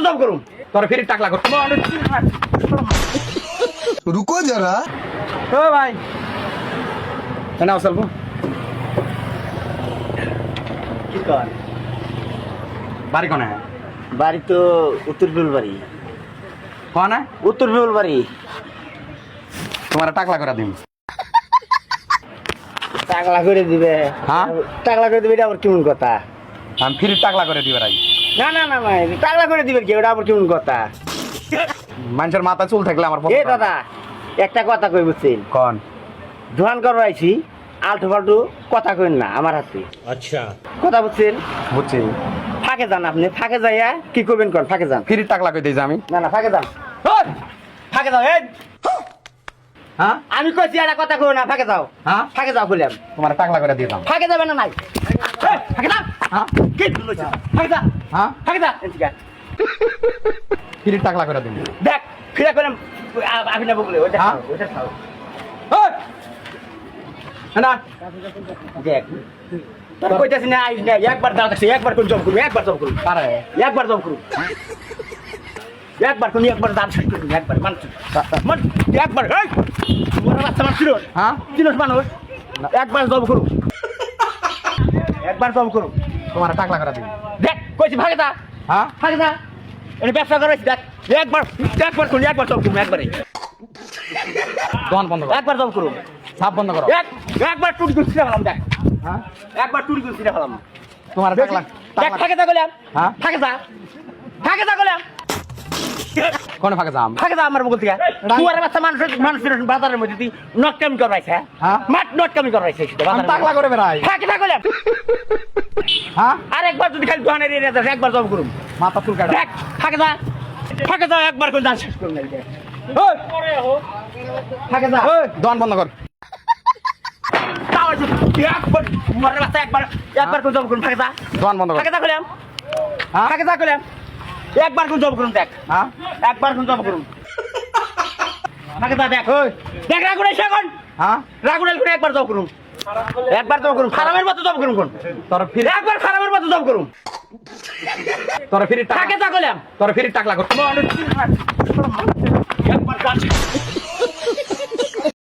Job করুম তোর ফিরে টাকলা করতে रुको जरा ও ভাই নাও চলবো কি কর বাড়ি কোনে বাড়ি তো উত্তর বিউল বাড়ি কোনে উত্তর বিউল বাড়ি তোমার টাকলা করে দিম টাকলা করে দিবে হ্যাঁ? টাকলা করে দিবে এটা আবার কেমন কথা আমি ফিরে টাকলা করে দিবে রাই না না না ভাই টাকলা করে দিবে কি ওটা আবার কেমন কথা মানুষের মাথা চুল থাকলে আমার এ দাদা একটা কথা কই বুঝছেন কোন ধোয়ান করো আইছি আলটু ফালটু কথা কইন না আমার হাতে अच्छा কথা বুঝছেন বুঝছি ফাঁকে যান আপনি ফাঁকে যাইয়া কি করবেন কোন ফাঁকে যান ফিরে টাকলা করে দিয়েছি আমি না না ফাঁকে যান ফাঁকে যাও এই হ্যাঁ আমি কইছি একটা কথা কই না ফাঁকে যাও হ্যাঁ ফাঁকে যাও বললাম তোমার টাকলা করে দিতাম ফাঁকে যাবে না নাই এই, ফাঁকে যাও হ্যাঁ কি বলছ ফাঁকে যা হ্যাঁ ফাঁকে যা এদিকে আয়। ফিরে টাকলা করে দিম দেখ ফিরে করলাম আমি না বলে ওইটা হ্যাঁ? খাও, ওইটা খাও না দেখ তোর কইতাছি না আইস না একবার দাঁড়া দেখছি একবার কোন জব করুন একবার জব করুন পারে একবার জব করুন একবার কোন একবার দাঁড় শেষ করুন একবার মানুষ মান একবার এই মোরা বাচ্চা মানুষ ছিল হ্যাঁ চিনস মানুষ একবার জব করুন একবার জব করুন তোমার টাকলা করে দিম দেখ কইছি ভাগে যা হ্যাঁ ভাগে যা এটা ব্যবসা করাইছি দেখ একবার একবার কোন একবার জব করুন একবারে দোকান বন্ধ কর একবার জব করুন সাপ বন্ধ করো একবার টুটি করে ছিঁড়ে ফেলাম দেখ হ্যাঁ একবার টুটি করে ছিঁড়ে ফেলাম তোমার টাকলা দেখ ফাঁকে যা গেলাম হ্যাঁ? ফাঁকে যা ফাঁকে যা গেলাম কোন ফাঁকে যাম ফাঁকে যা আমার বলতে তুই আর বাচ্চা মানুষের বাজারের মধ্যে তুই নট কামি করাইছে হ্যাঁ? মাঠ নট কামি করাইছে আমি টাকলা করে বেড়াই ফাঁকে যা গেলাম হ্যাঁ আর একবার যদি খালি দোকানের এরিয়া যাস একবার জব করুন মাথা চুল কাটা দেখ ফাঁকে যা একবার করে দান শেষ করুন ওই ফাঁকে যা ওই দোকান বন্ধ কর তাও আছে, একবার মারের বাচ্চা একবার করে জব করুন ফাঁকে যা দোকান বন্ধ কর ফাঁকে যা গেলাম হ্যাঁ ফাঁকে যা গেলাম একবার করে জব করুন দেখ হ্যাঁ একবার কোন জব করুন ফাঁকে যা দেখ ওই দেখ রাগুন এসে এখন হ্যাঁ রাগুনের করে একবার জব করুন একবার জব করুন খারাপের মতো জব করুন কোন তোর ফিরে একবার খারাপের মতো জব করুন তোর ফিরে টাকা ফাঁকে যা গেলাম তোর ফিরে টাকলা করতে একবার